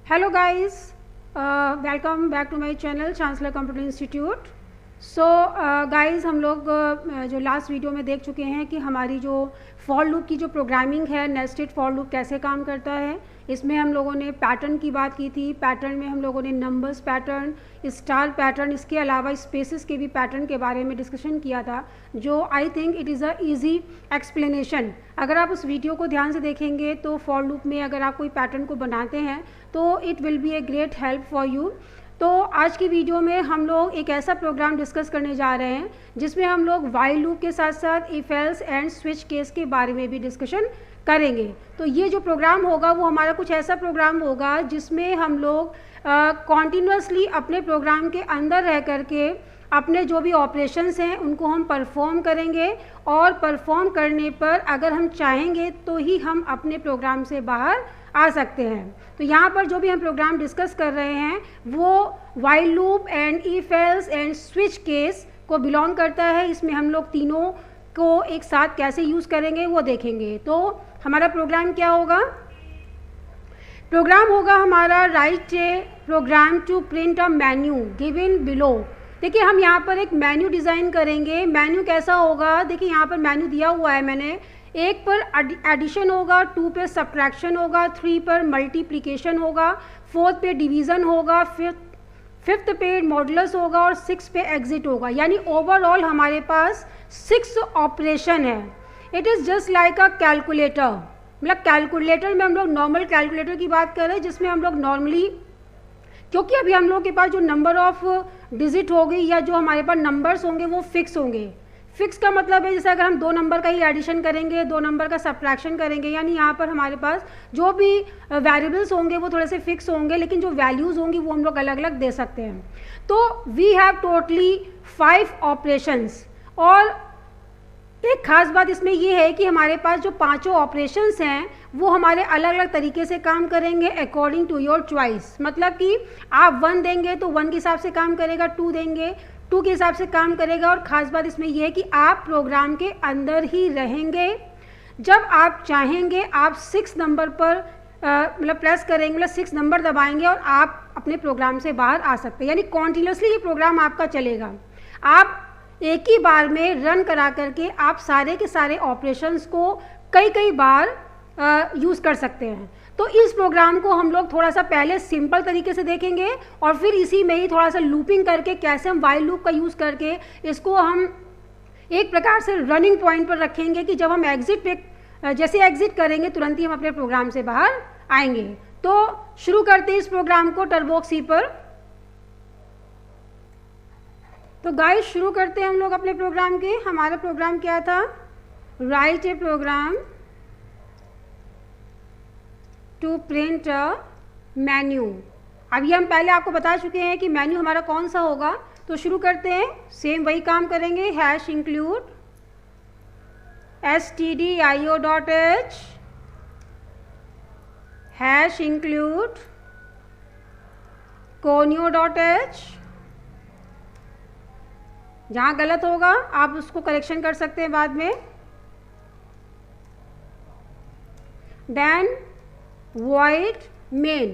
Hello guys, welcome back to my channel Chancellor Computer Institute. So guys हम लोग जो last video में देख चुके हैं कि हमारी जो फॉर लूप की जो प्रोग्रामिंग है, नेस्टेड फॉर लूप कैसे काम करता है। इसमें हम लोगों ने पैटर्न की बात की थी। पैटर्न में हम लोगों ने नंबर्स पैटर्न, स्टार पैटर्न, इसके अलावा स्पेसेस के भी पैटर्न के बारे में डिस्कशन किया था, जो I think it is a easy explanation. अगर आप उस वीडियो को ध्यान से देखेंगे तो फॉर लूप में अगर आप कोई पैटर्न को बनाते हैं तो it will be a great help for you. तो आज की वीडियो में हम लोग एक ऐसा प्रोग्राम डिस्कस करने जा रहे हैं जिसमें हम लोग व्हाइल लूप के साथ साथ if else and switch case के बारे में भी डिस्कशन करेंगे। तो ये जो प्रोग्राम होगा वो हमारा कुछ ऐसा प्रोग्राम होगा जिसमें हम लोग कॉन्टिन्यूसली अपने प्रोग्राम के अंदर रह करके अपने जो भी ऑपरेशंस हैं उनको हम परफॉर्म करेंगे, और परफॉर्म करने पर अगर हम चाहेंगे तो ही हम अपने प्रोग्राम से बाहर आ सकते हैं। तो यहाँ पर जो भी हम प्रोग्राम डिस्कस कर रहे हैं वो while loop and if else and switch case को बिलोंग करता है। इसमें हम लोग तीनों को एक साथ कैसे यूज़ करेंगे वो देखेंगे। तो हमारा प्रोग्राम क्या होगा? प्रोग्राम होगा हमारा write a program to print a menu given below. देखिए हम यहाँ पर एक मेन्यू डिज़ाइन करेंगे। मेन्यू कैसा होगा? देखिए यहाँ पर मेन्यू दिया हुआ है मैंने। 1 पर एडिशन होगा, 2 पे सब्ट्रैक्शन होगा, 3 पर मल्टीप्लिकेशन होगा, 4th पे डिवीज़न होगा, 5th पे मॉडुलस होगा और 6 पे एग्जिट होगा। यानी ओवरऑल हमारे पास 6 ऑपरेशन है। It is just like a calculator. मतलब कैलकुलेटर में हम लोग नॉर्मल कैलकुलेटर की बात कर रहे हैं जिसमें हम लोग नॉर्मली, क्योंकि अभी हम लोग के पास जो नंबर ऑफ डिजिट होगी या जो हमारे पास नंबर्स होंगे वो फिक्स होंगे। फिक्स का मतलब है जैसे अगर हम 2 नंबर का ही एडिशन करेंगे, 2 नंबर का सब्ट्रैक्शन करेंगे, यानी यहाँ पर हमारे पास जो भी वेरिएबल्स होंगे वो थोड़े से फिक्स होंगे, लेकिन जो वैल्यूज़ होंगी वो हम लोग अलग अलग दे सकते हैं। तो वी हैव टोटली 5 ऑपरेशंस। और एक ख़ास बात इसमें ये है कि हमारे पास जो 5 ऑपरेशंस हैं वो हमारे अलग अलग तरीके से काम करेंगे अकॉर्डिंग टू योर चॉइस। मतलब कि आप 1 देंगे तो 1 के हिसाब से काम करेगा, 2 देंगे 2 के हिसाब से काम करेगा। और ख़ास बात इसमें यह है कि आप प्रोग्राम के अंदर ही रहेंगे। जब आप चाहेंगे आप 6 नंबर पर मतलब प्रेस करेंगे, मतलब 6 नंबर दबाएंगे और आप अपने प्रोग्राम से बाहर आ सकते हैं। यानी कॉन्टिन्यूसली ये प्रोग्राम आपका चलेगा। आप एक ही बार में रन करा करके आप सारे के सारे ऑपरेशंस को कई बार यूज़ कर सकते हैं। तो इस प्रोग्राम को हम लोग थोड़ा सा पहले सिंपल तरीके से देखेंगे और फिर इसी में ही थोड़ा सा लूपिंग करके कैसे हम व्हाइल लूप का यूज़ करके इसको हम एक प्रकार से रनिंग पॉइंट पर रखेंगे कि जब हम एग्जिट पे जैसे एग्जिट करेंगे तुरंत ही हम अपने प्रोग्राम से बाहर आएंगे। तो शुरू करते हैं इस प्रोग्राम को टर्बोक्स सी पर। तो गाइस शुरू करते हैं हम लोग अपने प्रोग्राम के। हमारा प्रोग्राम क्या था? Write a program to print a menu. अभी हम पहले आपको बता चुके हैं कि मेन्यू हमारा कौन सा होगा। तो शुरू करते हैं, सेम वही काम करेंगे। Hash include stdio.h, hash include conio.h। जहाँ गलत होगा आप उसको करेक्शन कर सकते हैं बाद में। Then void main।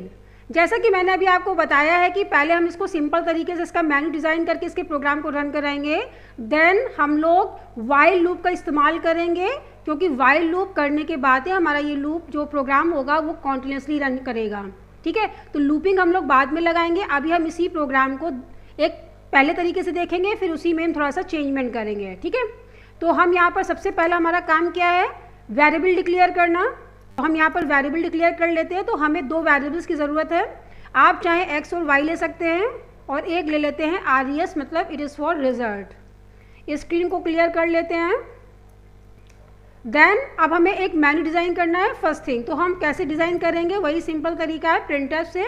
जैसा कि मैंने अभी आपको बताया है कि पहले हम इसको सिंपल तरीके से इसका मेन्यू डिज़ाइन करके इसके प्रोग्राम को रन कराएंगे। देन हम लोग व्हाइल लूप का इस्तेमाल करेंगे, क्योंकि व्हाइल लूप करने के बाद ही हमारा ये लूप जो प्रोग्राम होगा वो कॉन्टिन्यूसली रन करेगा। ठीक है, तो लूपिंग हम लोग बाद में लगाएंगे। अभी हम इसी प्रोग्राम को एक पहले तरीके से देखेंगे, फिर उसी में हम थोड़ा सा चेंजमेंट करेंगे। ठीक है, तो हम यहाँ पर सबसे पहला हमारा काम क्या है? वेरिएबल डिक्लेयर करना। तो हम यहाँ पर वेरिएबल डिक्लेयर कर लेते हैं। तो हमें 2 वेरिएबल्स की ज़रूरत है। आप चाहे एक्स और वाई ले सकते हैं, और एक ले लेते हैं RES, मतलब it is for result. Screen को क्लियर कर लेते हैं। देन अब हमें एक मेन्यू डिज़ाइन करना है। फर्स्ट थिंग तो हम कैसे डिज़ाइन करेंगे, वही सिंपल तरीका है प्रिंटफ से।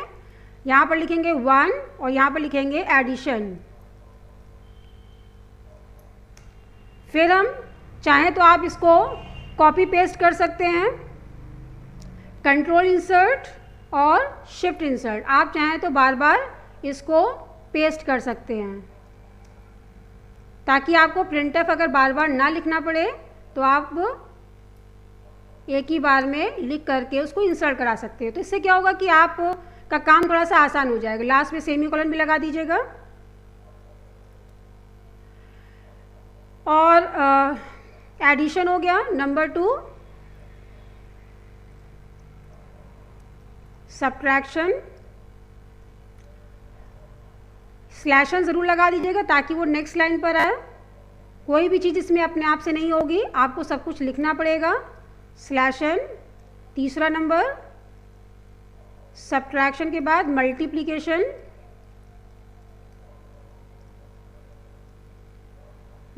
यहाँ पर लिखेंगे 1 और यहाँ पर लिखेंगे एडिशन। फिर हम चाहें तो आप इसको कॉपी पेस्ट कर सकते हैं, कंट्रोल इंसर्ट और शिफ्ट इंसर्ट। आप चाहें तो बार बार इसको पेस्ट कर सकते हैं ताकि आपको प्रिंटफ अगर बार बार ना लिखना पड़े तो आप एक ही बार में लिख करके उसको इंसर्ट करा सकते हो। तो इससे क्या होगा कि आप का काम थोड़ा सा आसान हो जाएगा। लास्ट में सेमीकोलन भी लगा दीजिएगा। और एडिशन हो गया। नंबर 2 सब्ट्रैक्शन, स्लैशन ज़रूर लगा दीजिएगा ताकि वो नेक्स्ट लाइन पर आए। कोई भी चीज़ इसमें अपने आप से नहीं होगी, आपको सब कुछ लिखना पड़ेगा। स्लैशन। तीसरा नंबर सब्ट्रैक्शन के बाद मल्टीप्लिकेशन,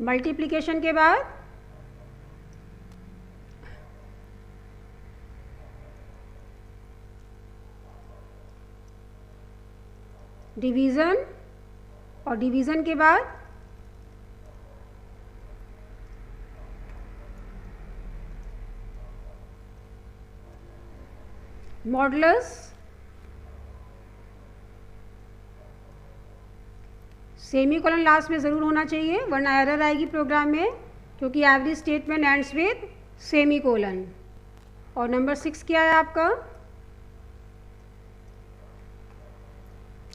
मल्टीप्लिकेशन के बाद डिवीज़न, और डिवीज़न के बाद मॉडुलस। सेमीकोलन लास्ट में ज़रूर होना चाहिए वरना एरर आएगी प्रोग्राम में, क्योंकि every statement ends with semicolon. और नंबर 6 क्या है आपका?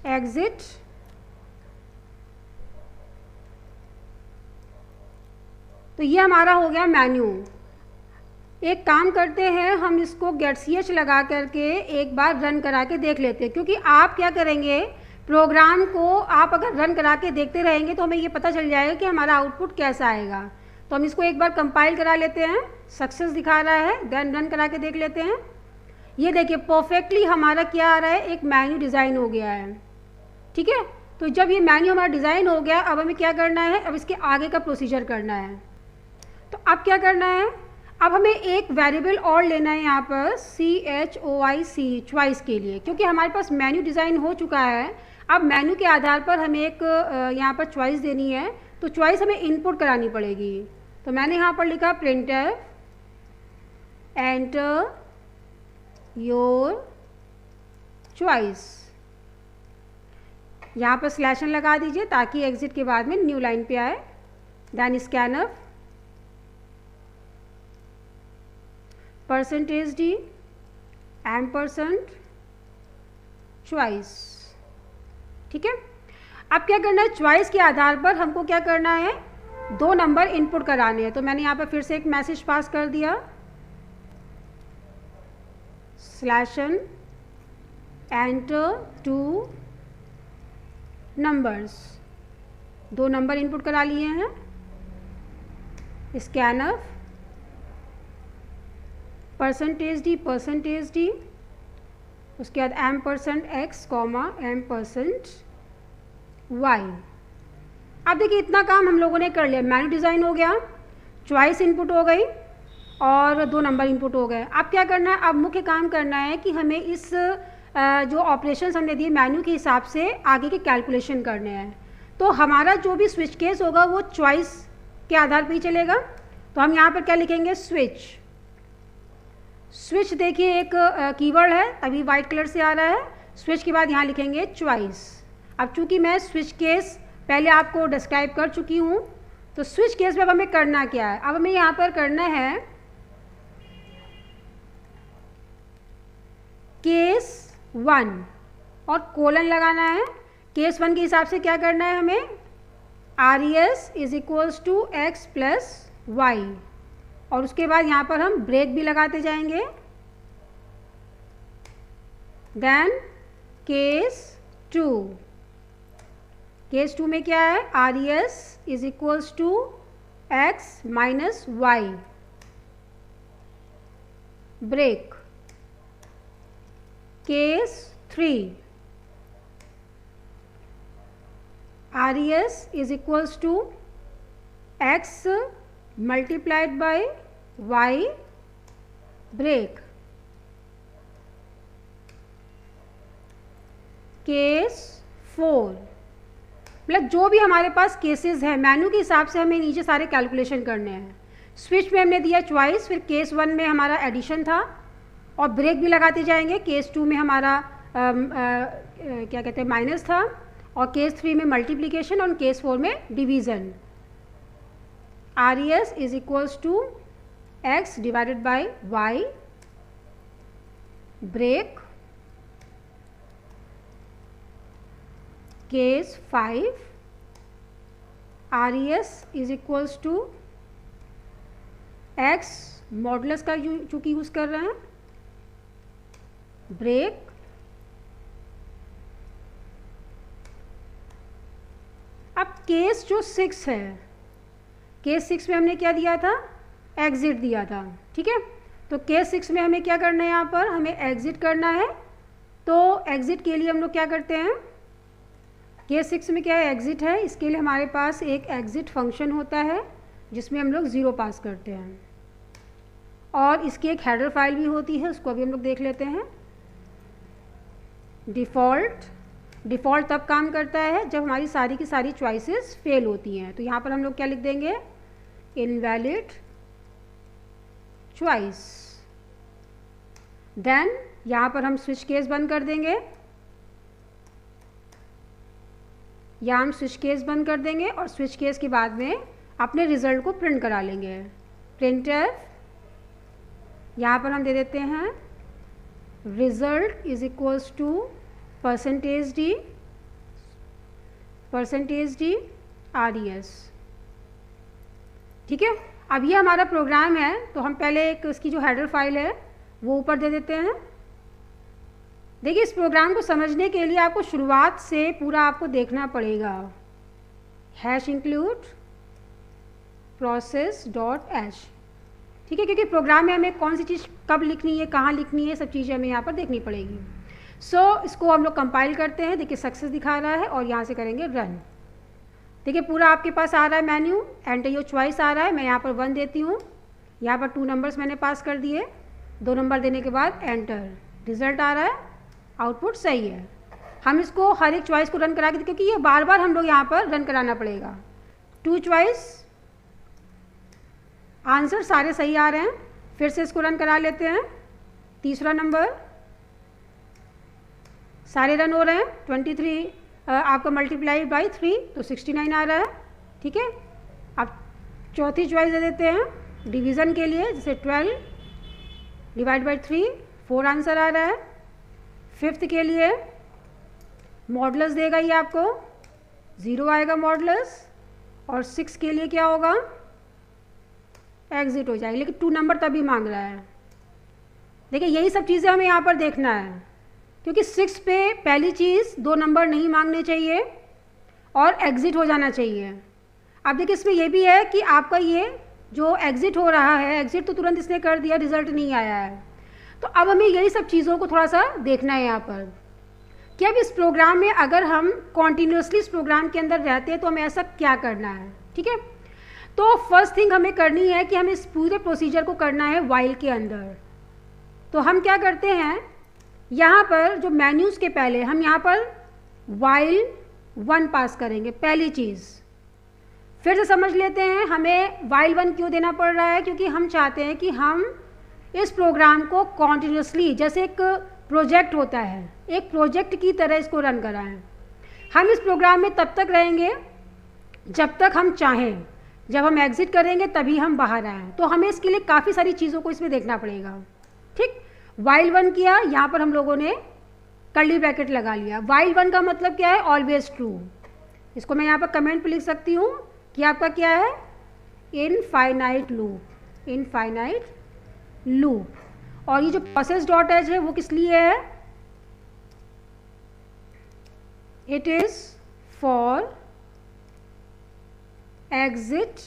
एग्जिट। तो ये हमारा हो गया मेन्यू। एक काम करते हैं, हम इसको get लगा करके एक बार रन करा के देख लेते हैं, क्योंकि आप क्या करेंगे, प्रोग्राम को आप अगर रन करा के देखते रहेंगे तो हमें ये पता चल जाएगा कि हमारा आउटपुट कैसा आएगा। तो हम इसको एक बार कंपाइल करा लेते हैं, सक्सेस दिखा रहा है, देन रन करा के देख लेते हैं। ये देखिए परफेक्टली हमारा क्या आ रहा है, एक मेन्यू डिज़ाइन हो गया है। ठीक है, तो जब ये मेन्यू हमारा डिज़ाइन हो गया, अब हमें क्या करना है, अब इसके आगे का प्रोसीजर करना है। तो अब क्या करना है, अब हमें एक वेरिएबल और लेना है यहाँ पर CHOIC, चॉइस के लिए, क्योंकि हमारे पास मेन्यू डिज़ाइन हो चुका है। अब मेन्यू के आधार पर हमें एक यहाँ पर चॉइस देनी है, तो चॉइस हमें इनपुट करानी पड़ेगी। तो मैंने यहाँ पर लिखा printf एंटर योर चॉइस। यहाँ पर स्लैशन लगा दीजिए ताकि एग्जिट के बाद में न्यू लाइन पे आए। Then scanf %d % choice. ठीक है, अब क्या करना है, चॉइस के आधार पर हमको क्या करना है, 2 नंबर इनपुट कराने हैं। तो मैंने यहाँ पर फिर से एक मैसेज पास कर दिया, slash n enter 2 numbers, 2 number input करा लिए हैं। स्कैनफ %d उसके बाद %x, %y। अब देखिए इतना काम हम लोगों ने कर लिया, मेन्यू डिज़ाइन हो गया, चॉइस इनपुट हो गई और 2 नंबर इनपुट हो गए। अब क्या करना है, अब मुख्य काम करना है कि हमें इस जो ऑपरेशंस हमने दिए मेन्यू के हिसाब से आगे के कैलकुलेशन करने हैं। तो हमारा जो भी स्विच केस होगा वो चॉइस के आधार पर ही चलेगा। तो हम यहाँ पर क्या लिखेंगे, स्विच। स्विच देखिए एक कीवर्ड है, तभी वाइट कलर से आ रहा है। स्विच के बाद यहाँ लिखेंगे चॉइस। अब चूंकि मैं स्विच केस पहले आपको डिस्क्राइब कर चुकी हूँ, तो स्विच केस में अब हमें करना क्या है, अब हमें यहाँ पर करना है केस 1 और कोलन लगाना है। केस 1 के हिसाब से क्या करना है हमें, RES = x + y, और उसके बाद यहाँ पर हम ब्रेक भी लगाते जाएंगे। देन केस 2, केस 2 में क्या है, RES = x - y, break. Case 3, RES = x × y, break. Case 4, मतलब जो भी हमारे पास केसेस हैं मेन्यू के हिसाब से हमें नीचे सारे कैलकुलेशन करने हैं। स्विच में हमने दिया चॉइस, फिर केस 1 में हमारा एडिशन था और ब्रेक भी लगाते जाएंगे। केस 2 में हमारा क्या कहते हैं माइनस था, और केस 3 में मल्टीप्लिकेशन, और केस 4 में division. RES = x / y, break. Case 5 RES is equals to x, modulus का चूँकि यूज़ कर रहे हैं, ब्रेक अब केस जो 6 है, केस 6 में हमने क्या दिया था, एग्ज़िट दिया था, ठीक है। तो केस 6 में हमें क्या करना है, यहाँ पर हमें एग्ज़िट करना है। तो एग्ज़िट के लिए हम लोग क्या करते हैं, केस 6 में क्या है, एग्ज़िट है, इसके लिए हमारे पास एक एग्ज़िट फंक्शन होता है जिसमें हम लोग 0 पास करते हैं, और इसकी एक हेडर फाइल भी होती है, उसको अभी हम लोग देख लेते हैं। डिफ़ॉल्ट तब काम करता है जब हमारी सारी की सारी चॉइसेस फेल होती हैं। तो यहाँ पर हम लोग क्या लिख देंगे, इनवैलिड चॉइस। देन यहाँ पर हम स्विच केस बंद कर देंगे, या हम स्विच केस बंद कर देंगे और स्विच केस के बाद में अपने रिज़ल्ट को प्रिंट करा लेंगे। प्रिंटफ यहाँ पर हम दे देते हैं result is equals to %d RES, ठीक है। अब ये हमारा प्रोग्राम है, तो हम पहले एक इसकी जो हेडर फाइल है वो ऊपर दे देते हैं। देखिए, इस प्रोग्राम को समझने के लिए आपको शुरुआत से पूरा आपको देखना पड़ेगा। #include process.h, ठीक है, क्योंकि प्रोग्राम में हमें कौन सी चीज़ कब लिखनी है, कहाँ लिखनी है, सब चीज़ें हमें यहाँ पर देखनी पड़ेगी। इसको हम लोग कंपाइल करते हैं। देखिए सक्सेस दिखा रहा है और यहाँ से करेंगे रन। देखिए पूरा आपके पास आ रहा है मेन्यू, एंटर योर चॉइस आ रहा है। मैं यहाँ पर 1 देती हूँ, यहाँ पर 2 नंबर्स मैंने पास कर दिए, 2 नंबर देने के बाद एंटर, रिजल्ट आ रहा है, आउटपुट सही है। हम इसको हर एक चॉइस को रन करा के, क्योंकि ये बार बार हम लोग यहाँ पर रन कराना पड़ेगा। 2 चॉइस, आंसर सारे सही आ रहे हैं, फिर से इसको रन करा लेते हैं। तीसरा नंबर, सारे रन हो रहे हैं। 23 आपका मल्टीप्लाई बाई 3 तो 69 आ रहा है, ठीक है। अब चौथी चॉइस दे देते हैं डिवीज़न के लिए, जैसे 12 डिवाइड बाई 3, 4 आंसर आ रहा है। 5th के लिए मॉडुलस देगा ये आपको, 0 आएगा मॉडुलस, और 6 के लिए क्या होगा, एग्ज़िट हो जाएगी, लेकिन 2 नंबर तभी मांग रहा है। देखिए यही सब चीज़ें हमें यहाँ पर देखना है, क्योंकि 6 पे पहली चीज़ 2 नंबर नहीं मांगने चाहिए और एग्ज़िट हो जाना चाहिए। अब देखिए इसमें यह भी है कि आपका ये जो एग्ज़िट हो रहा है, एग्ज़िट तो तुरंत इसने कर दिया, रिज़ल्ट नहीं आया है। तो अब हमें यही सब चीज़ों को थोड़ा सा देखना है यहाँ पर कि अब इस प्रोग्राम में अगर हम कॉन्टीन्यूसली इस प्रोग्राम के अंदर रहते हैं तो हमें ऐसा क्या करना है, ठीक है। तो फर्स्ट थिंग हमें करनी है कि हमें इस पूरे प्रोसीजर को करना है वाइल के अंदर। तो हम क्या करते हैं, यहाँ पर जो मेन्यूज़ के पहले हम यहाँ पर वाइल 1 पास करेंगे, पहली चीज़। फिर से समझ लेते हैं हमें वाइल 1 क्यों देना पड़ रहा है, क्योंकि हम चाहते हैं कि हम इस प्रोग्राम को कॉन्टिन्यूसली, जैसे एक प्रोजेक्ट होता है, एक प्रोजेक्ट की तरह इसको रन कराएं। हम इस प्रोग्राम में तब तक रहेंगे जब तक हम चाहें, जब हम एग्ज़िट करेंगे तभी हम बाहर आएँ। तो हमें इसके लिए काफ़ी सारी चीज़ों को इसमें देखना पड़ेगा, ठीक। वाइल 1 किया, यहाँ पर हम लोगों ने कर्ली ब्रैकेट लगा लिया। वाइल 1 का मतलब क्या है, ऑलवेज ट्रू। इसको मैं यहाँ पर कमेंट पे लिख सकती हूँ कि आपका क्या है, इनफाइनाइट लूप, इनफाइनाइट लूप। और ये जो process.h है वो किस लिए है, it is for exit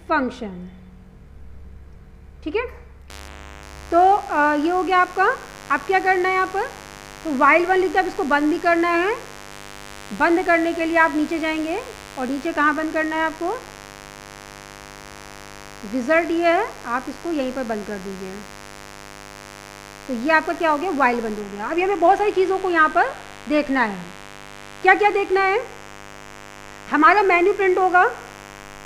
function, ठीक है। तो ये हो गया आपका। अब क्या करना है यहाँ पर, तो वाइल 1 लिख के अब इसको बंद भी करना है। बंद करने के लिए आप नीचे जाएंगे, और नीचे कहाँ बंद करना है आपको, रिजल्ट ये है, आप इसको यहीं पर बंद कर दीजिए। तो ये आपका क्या हो गया, वाइल बंद हो गया। अभी हमें बहुत सारी चीज़ों को यहाँ पर देखना है। क्या क्या देखना है, हमारा मेन्यू प्रिंट होगा,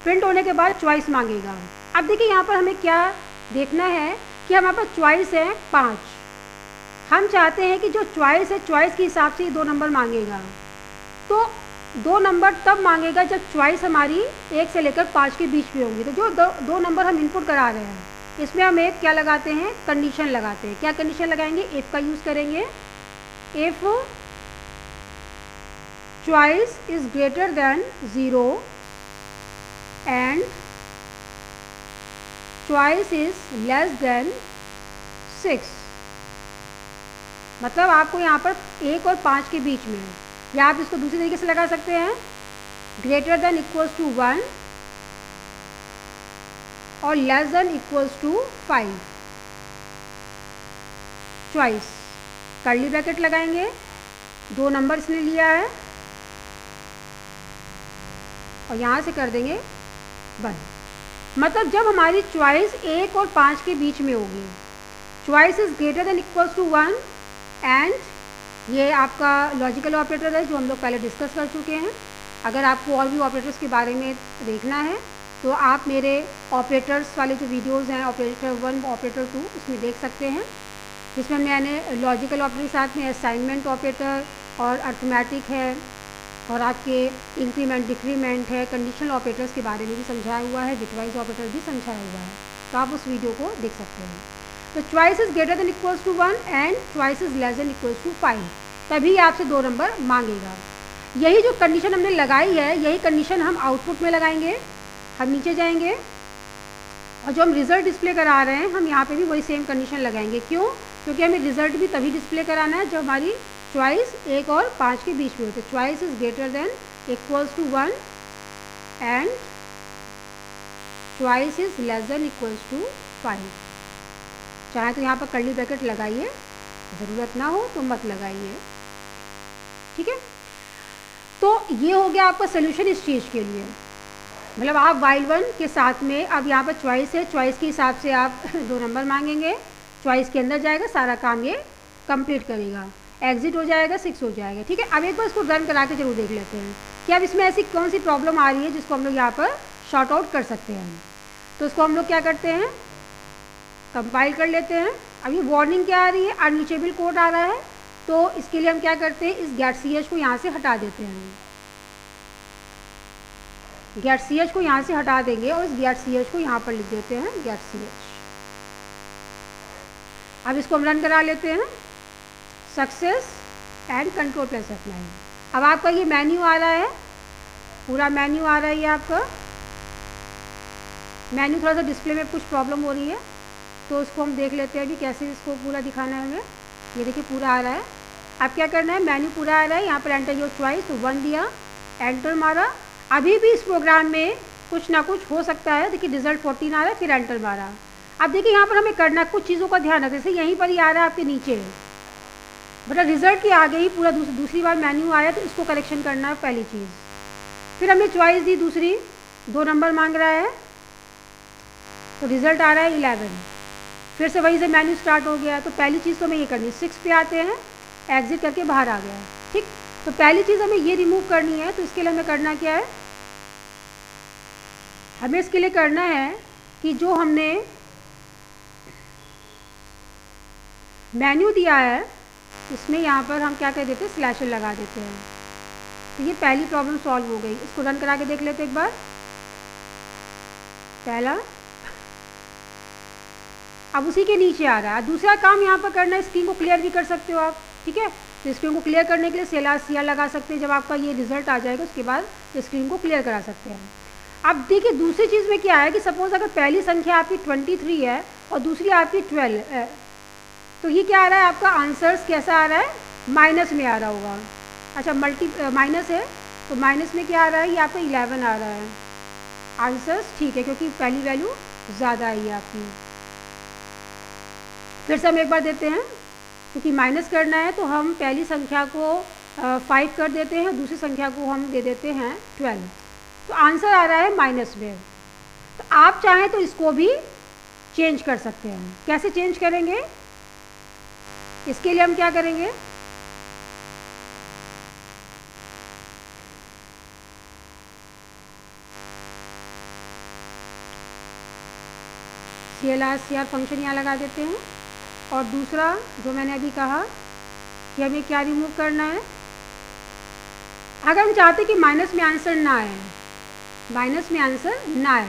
प्रिंट होने के बाद चॉइस मांगेगा। अब देखिए यहाँ पर हमें क्या देखना है कि हमारे पास चॉइस है 5। हम चाहते हैं कि जो चॉइस है, चॉइस के हिसाब से 2 नंबर मांगेगा। तो 2 नंबर तब मांगेगा जब चॉइस हमारी 1 से लेकर 5 के बीच में होंगी। तो जो 2 नंबर हम इनपुट करा रहे हैं, इसमें हम एक क्या लगाते हैं, कंडीशन लगाते हैं। क्या कंडीशन लगाएंगे, इफ़ का यूज़ करेंगे। If choice is greater than 0 and choice is less than 6। मतलब आपको यहाँ पर 1 और 5 के बीच में है, या आप इसको दूसरी तरीके से लगा सकते हैं, ग्रेटर देन इक्वल्स टू 1 और less than equals to 5। Choice curly bracket लगाएंगे, 2 नंबर इसने लिया है और यहाँ से कर देंगे बंद। मतलब जब हमारी चॉइस 1 और 5 के बीच में होगी, choice is greater than equals to 1 and ये आपका लॉजिकल ऑपरेटर है जो हम लोग पहले डिस्कस कर चुके हैं। अगर आपको और भी ऑपरेटर्स के बारे में देखना है तो आप मेरे ऑपरेटर्स वाले जो वीडियोस हैं, ऑपरेटर 1 ऑपरेटर 2, उसमें देख सकते हैं, जिसमें मैंने लॉजिकल ऑपरेटर के साथ में असाइनमेंट ऑपरेटर और अर्थमेटिक है और आपके इंक्रीमेंट डिक्रीमेंट है, कंडीशनल ऑपरेटर्स के बारे में भी समझाया हुआ है, बिटवाइज ऑपरेटर भी समझाया हुआ है, तो आप उस वीडियो को देख सकते हैं। तो choice is greater than equals to 1 and choice is less than equals to 5, तभी आपसे 2 नंबर मांगेगा। यही जो कंडीशन हमने लगाई है, यही कंडीशन हम आउटपुट में लगाएंगे। हम नीचे जाएंगे और जो हम रिजल्ट डिस्प्ले करा रहे हैं, हम यहाँ पे भी वही सेम कंडीशन लगाएंगे। क्यों? क्योंकि हमें रिजल्ट भी तभी डिस्प्ले कराना है जब हमारी चॉइस 1 और 5 के बीच में हो। तो choice is greater than equals to 1 and choice is less than equals to 5। चाहे तो यहाँ पर कर्ली ब्रैकेट लगाइए, ज़रूरत ना हो तो मत लगाइए, ठीक है। तो ये हो गया आपका सोल्यूशन इस चीज़ के लिए। मतलब आप वाइल 1 के साथ में अब यहाँ पर चॉइस है, चॉइस के हिसाब से आप 2 नंबर मांगेंगे, चॉइस के अंदर जाएगा, सारा काम ये कंप्लीट करेगा, एग्जिट हो जाएगा, 6 हो जाएगा, ठीक है। अब एक बार इसको रन करा के जरूर देख लेते हैं कि अब इसमें ऐसी कौन सी प्रॉब्लम आ रही है जिसको हम लोग यहाँ पर शॉर्ट आउट कर सकते हैं। तो इसको हम लोग क्या करते हैं, कंपाइल कर लेते हैं। अब ये वार्निंग क्या आ रही है, अनरीचेबल कोड आ रहा है, तो इसके लिए हम क्या करते हैं, इस गेट ch को यहाँ से हटा देते हैं। गेट ch को यहाँ से हटा देंगे और इस गेट ch को यहाँ पर लिख देते हैं गेट ch। अब इसको हम रन करा लेते हैं, success and control plus F9। अब आपका ये मेन्यू आ रहा है, पूरा मेन्यू आ रहा है। ये आपका मेन्यू थोड़ा सा डिस्प्ले में कुछ प्रॉब्लम हो रही है, तो उसको हम देख लेते हैं अभी कैसे इसको पूरा दिखाना है हमें। ये देखिए पूरा आ रहा है। अब क्या करना है, मेन्यू पूरा आ रहा है, यहाँ पर एंटर योर चॉइस, तो 1 दिया, एंटर मारा। अभी भी इस प्रोग्राम में कुछ ना कुछ हो सकता है। देखिए रिजल्ट 14 आ रहा है, फिर एंटर मारा। अब देखिए यहाँ पर हमें करना कुछ चीज़ों का ध्यान रखना, जैसे यहीं पर ही आ रहा है आपके नीचे, मतलब रिजल्ट के आगे ही पूरा दूसरी बार मेन्यू आया, तो इसको करेक्शन करना है पहली चीज़। फिर हमने चॉइस दी दूसरी, 2 नंबर मांग रहा है, तो रिजल्ट आ रहा है 11। फिर से वहीं से मेन्यू स्टार्ट हो गया, तो पहली चीज़ तो हमें ये करनी है, 6 पे आते हैं, एग्जिट करके बाहर आ गया, ठीक। तो पहली चीज़ हमें ये रिमूव करनी है, तो इसके लिए हमें करना क्या है, हमें इसके लिए करना है कि जो हमने मेन्यू दिया है, इसमें यहाँ पर हम क्या कर देते हैं, स्लैशर लगा देते हैं। तो ये पहली प्रॉब्लम सॉल्व हो गई। इसको रन करा के देख लेते एक बार। पहला, अब उसी के नीचे आ रहा है। दूसरा काम यहाँ पर करना है, स्क्रीन को क्लियर भी कर सकते हो आप, ठीक है। तो स्क्रीन को क्लियर करने के लिए CLR लगा सकते हैं। जब आपका ये रिजल्ट आ जाएगा उसके बाद स्क्रीन को क्लियर करा सकते हैं। अब देखिए दूसरी चीज़ में क्या है कि सपोज अगर पहली संख्या आपकी 23 है और दूसरी आपकी 12 है, तो ये क्या आ रहा है, आपका आंसर्स कैसा आ रहा है, माइनस में आ रहा होगा। अच्छा माइनस है, तो माइनस में क्या आ रहा है, ये आपका 11 आ रहा है आंसर्स, ठीक है, क्योंकि पहली वैल्यू ज़्यादा आई है आपकी। फिर से हम एक बार देते हैं, क्योंकि माइनस करना है तो हम पहली संख्या को 5 कर देते हैं, दूसरी संख्या को हम दे देते हैं 12, तो आंसर आ रहा है माइनस में। तो आप चाहें तो इसको भी चेंज कर सकते हैं। कैसे चेंज करेंगे, इसके लिए हम क्या करेंगे, CLR फंक्शन यहाँ लगा देते हैं। और दूसरा जो मैंने अभी कहा कि हमें क्या रिमूव करना है, अगर हम चाहते कि माइनस में आंसर ना आए, माइनस में आंसर ना आए,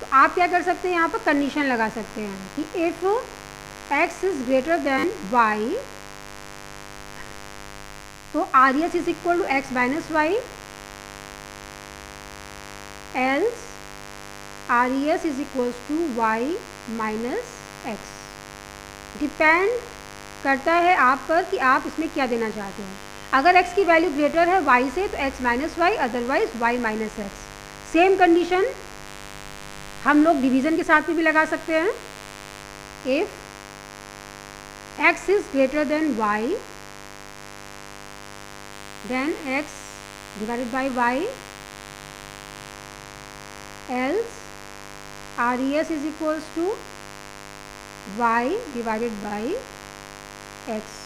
तो आप क्या कर सकते हैं, यहाँ पर कंडीशन लगा सकते हैं कि if x is greater than y तो R E S is equal to X minus Y, else R E S is equals to Y minus X. Depend करता है आप पर कि आप इसमें क्या देना चाहते हैं। अगर x की वैल्यू ग्रेटर है y से तो x minus Y, otherwise y minus X. Same condition हम लोग डिवीज़न के साथ में भी लगा सकते हैं। If x is greater than y, then x divided by y, else RES is equals to y divided by x।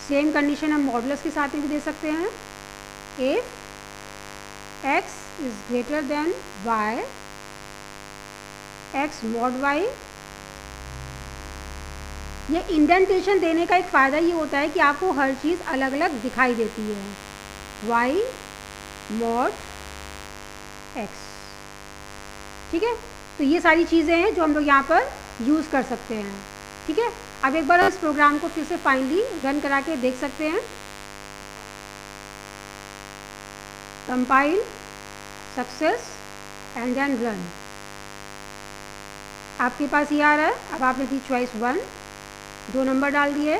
Same condition हम मॉडुलस के साथ में भी दे सकते हैं। If x is greater than y, x mod y। ये indentation देने का एक फ़ायदा ये होता है कि आपको हर चीज़ अलग अलग दिखाई देती है। y मॉड x, ठीक है। तो ये सारी चीज़ें हैं जो हम लोग यहाँ पर यूज़ कर सकते हैं, ठीक है। अब एक बार इस प्रोग्राम को फिर से फाइनली रन करा के देख सकते हैं। Compile, success and then run. आपके पास ये आ रहा है। अब आपने दी चॉइस 1, 2 नंबर डाल दिए,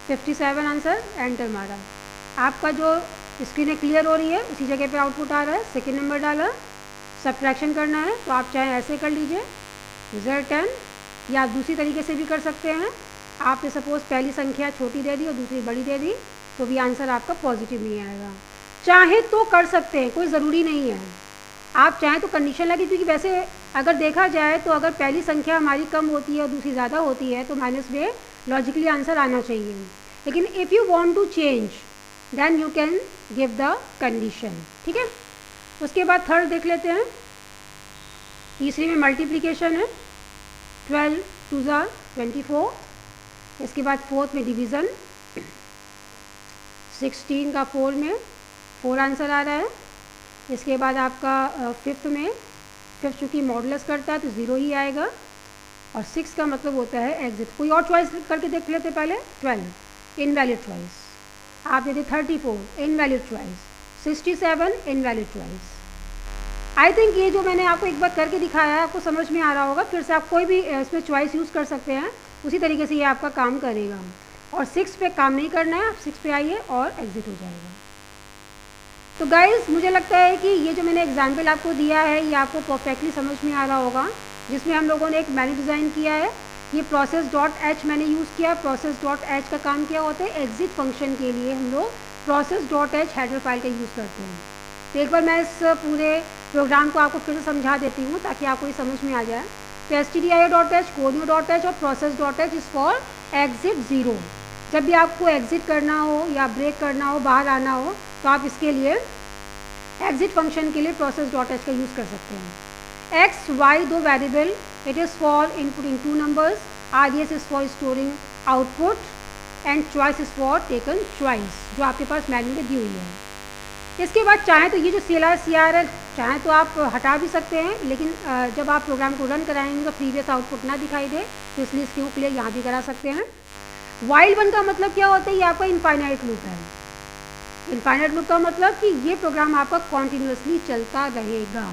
57 आंसर, एंटर मारा। आपका जो स्क्रीन क्लियर हो रही है उसी जगह पे आउटपुट आ रहा है। सेकेंड नंबर डाला, सब्ट्रैक्शन करना है तो आप चाहे ऐसे कर लीजिए, रिजल्ट 10, या आप दूसरी तरीके से भी कर सकते हैं। आपने सपोज़ पहली संख्या छोटी दे दी और दूसरी बड़ी दे दी तो भी आंसर आपका पॉजिटिव नहीं आएगा। चाहे तो कर सकते हैं, कोई ज़रूरी नहीं है। आप चाहें तो कंडीशन लगी, क्योंकि वैसे अगर देखा जाए तो अगर पहली संख्या हमारी कम होती है और दूसरी ज़्यादा होती है तो माइनस में लॉजिकली आंसर आना चाहिए। लेकिन if you want to change then you can give the condition, ठीक है। उसके बाद थर्ड देख लेते हैं। तीसरी में मल्टीप्लिकेशन है, 12 2 ज़ा 24। इसके बाद फोर्थ में डिवीज़न, 16 का 4 में 4 आंसर आ रहा है। इसके बाद आपका फिफ्थ में, फिफ्थ चूँकि मॉडुलस करता है तो 0 ही आएगा। और 6 का मतलब होता है एग्जिट। कोई और चॉइस करके देख लेते पहले। 12 इनवैलिड चॉइस, आप दे 34 invalid choice, 67 invalid choice. I think ये जो मैंने आपको एक बार करके दिखाया है आपको समझ में आ रहा होगा। फिर से आप कोई भी इसमें चॉइस यूज़ कर सकते हैं, उसी तरीके से ये आपका काम करेगा। और 6 पे काम नहीं करना है, आप 6 पे आइए और एग्जिट हो जाएगा। तो गाइस मुझे लगता है कि ये जो मैंने एग्जाम्पल आपको दिया है ये आपको परफेक्टली समझ में आ रहा होगा, जिसमें हम लोगों ने एक मेन्यू डिज़ाइन किया है। ये process.h मैंने यूज़ किया। process.h का काम क्या होता है, एग्जिट फंक्शन के लिए हम लोग process.h हेडर फाइल का यूज़ करते हैं। तो एक बार मैं इस पूरे प्रोग्राम को आपको फिर से समझा देती हूँ ताकि आपको ये समझ में आ जाए। तो stdio.h, conio.h और process.h इज़ फॉर एग्जिट 0। जब भी आपको एग्जिट करना हो या ब्रेक करना हो, बाहर आना हो, तो आप इसके लिए एग्जिट फंक्शन के लिए process.h का यूज़ कर सकते हैं। x, y दो variable, it is for inputting 2 numbers, RES is for storing output, and choice is for taken choice, जो आपके पास मेन्यू में दी हुई है। इसके बाद चाहें तो ये जो CLR है चाहें तो आप हटा भी सकते हैं, लेकिन जब आप प्रोग्राम को रन कराएंगे तो प्रीवियस आउटपुट ना दिखाई दे, तो इसलिए इसके क्लियर यहाँ भी करा सकते हैं। वाइल वन का मतलब क्या होता है, ये आपका इनफाइनाइट लूप है। इनफाइनाइट लूप का मतलब कि ये प्रोग्राम आपका कॉन्टिन्यूसली चलता रहेगा।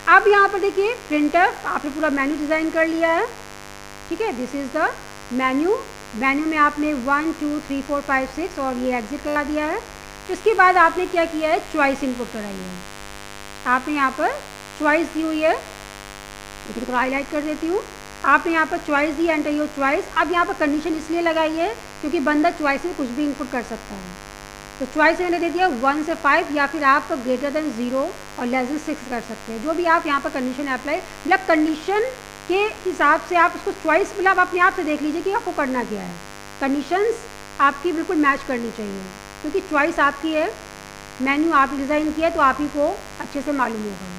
अब यहाँ पर देखिए प्रिंटफ, आपने पूरा मेन्यू डिज़ाइन कर लिया है, ठीक है। This is the menu. Menu में आपने 1 2 3 4 5 6 और ये एग्जिट करा दिया है। इसके बाद आपने क्या किया है, चॉइस इनपुट कराई है। आपने यहाँ पर चॉइस दी हुई है, लेकिन थोड़ा हाईलाइट कर देती हूँ। आपने यहाँ पर choice the, enter your choice. अब यहाँ पर कंडीशन इसलिए लगाई है क्योंकि बंदा चॉइस में कुछ भी इनपुट कर सकता है। तो चॉइस मैंने दे दिया 1 से 5, या फिर आप ग्रेटर देन 0 और लेस देन 6 कर सकते हैं। जो भी आप यहाँ पर कंडीशन अप्लाई, मतलब कंडीशन के हिसाब से आप उसको चॉइस, मतलब अपने आप से देख लीजिए कि आपको करना क्या है। कंडीशंस आपकी बिल्कुल मैच करनी चाहिए, क्योंकि चॉइस आपकी है, मेन्यू आप डिज़ाइन किया तो आप ही को अच्छे से मालूम होगा।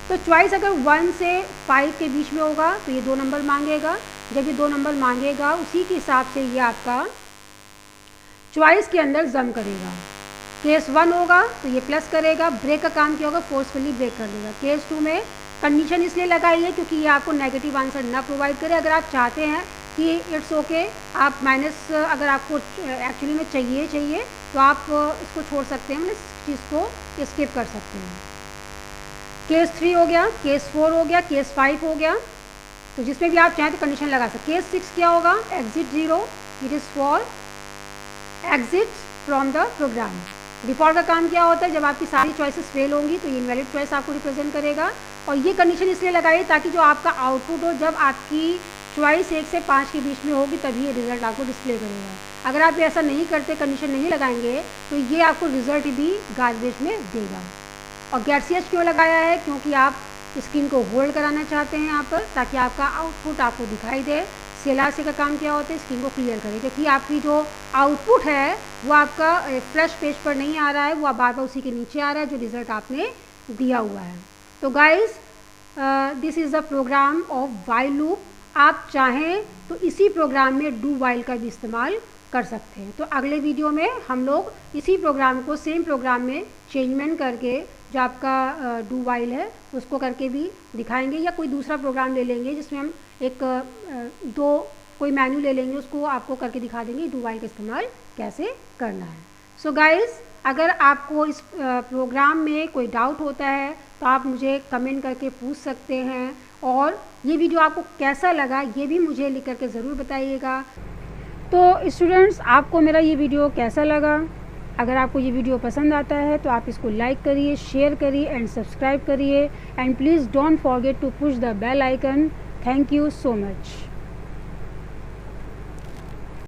तो चॉइस अगर 1 से 5 के बीच में होगा तो ये 2 नंबर मांगेगा। जब ये 2 नंबर मांगेगा उसी के हिसाब से ये आपका चॉइस के अंदर जम करेगा। केस 1 होगा तो ये प्लस करेगा, ब्रेक का काम क्या होगा, फोर्सफुली ब्रेक कर देगा। केस 2 में कंडीशन इसलिए लगाई है क्योंकि ये आपको नेगेटिव आंसर ना प्रोवाइड करे। अगर आप चाहते हैं कि इट्स ओके, आप माइनस अगर आपको एक्चुअली में चाहिए तो आप इसको छोड़ सकते हैं, मतलब इस चीज़ को स्किप कर सकते हैं। केस 3 हो गया, केस 4 हो गया, केस 5 हो गया, तो जिसमें भी आप चाहें तो कंडीशन लगा सकते। केस 6 क्या होगा, exit 0, it is for exit from the program. Default का काम क्या होता है, जब आपकी सारी चॉइसेस फेल होंगी तो इनवैलिड चॉइस आपको रिप्रेजेंट करेगा। और ये कंडीशन इसलिए लगाइए ताकि जो आपका आउटपुट हो, जब आपकी चॉइस 1 से 5 के बीच में होगी तभी ये रिज़ल्ट आपको डिस्प्ले करेगा। अगर आप ऐसा नहीं करते, कंडीशन नहीं लगाएंगे, तो ये आपको रिज़ल्ट भी गार्बेज में देगा। और गेट ch क्यों लगाया है, क्योंकि आप स्क्रीन को होल्ड कराना चाहते हैं यहाँ पर, ताकि आपका आउटपुट आपको दिखाई दे। CLRC का काम क्या होता है, स्क्रीन को क्लियर करें, क्योंकि आपकी जो आउटपुट है वो आपका फ्लैश पेज पर नहीं आ रहा है, वो बार बार उसी के नीचे आ रहा है जो रिज़ल्ट आपने दिया हुआ है। तो guys, this is the program of while loop. आप चाहें तो इसी प्रोग्राम में डू वाइल का भी इस्तेमाल कर सकते हैं। तो अगले वीडियो में हम लोग इसी प्रोग्राम को सेम प्रोग्राम में चेंजमेंट करके जो आपका डू वाइल है उसको करके भी दिखाएंगे, या कोई दूसरा प्रोग्राम ले लेंगे जिसमें हम एक कोई मेन्यू ले लेंगे, उसको आपको करके दिखा देंगे डू वाइल का इस्तेमाल कैसे करना है। सो गाइज़, अगर आपको इस प्रोग्राम में कोई डाउट होता है तो आप मुझे कमेंट करके पूछ सकते हैं, और ये वीडियो आपको कैसा लगा ये भी मुझे लिख करके ज़रूर बताइएगा। तो स्टूडेंट्स, आपको मेरा ये वीडियो कैसा लगा? अगर आपको ये वीडियो पसंद आता है तो आप इसको लाइक करिए, शेयर करिए एंड सब्सक्राइब करिए, and please don't forget to push the bell icon. Thank you so much.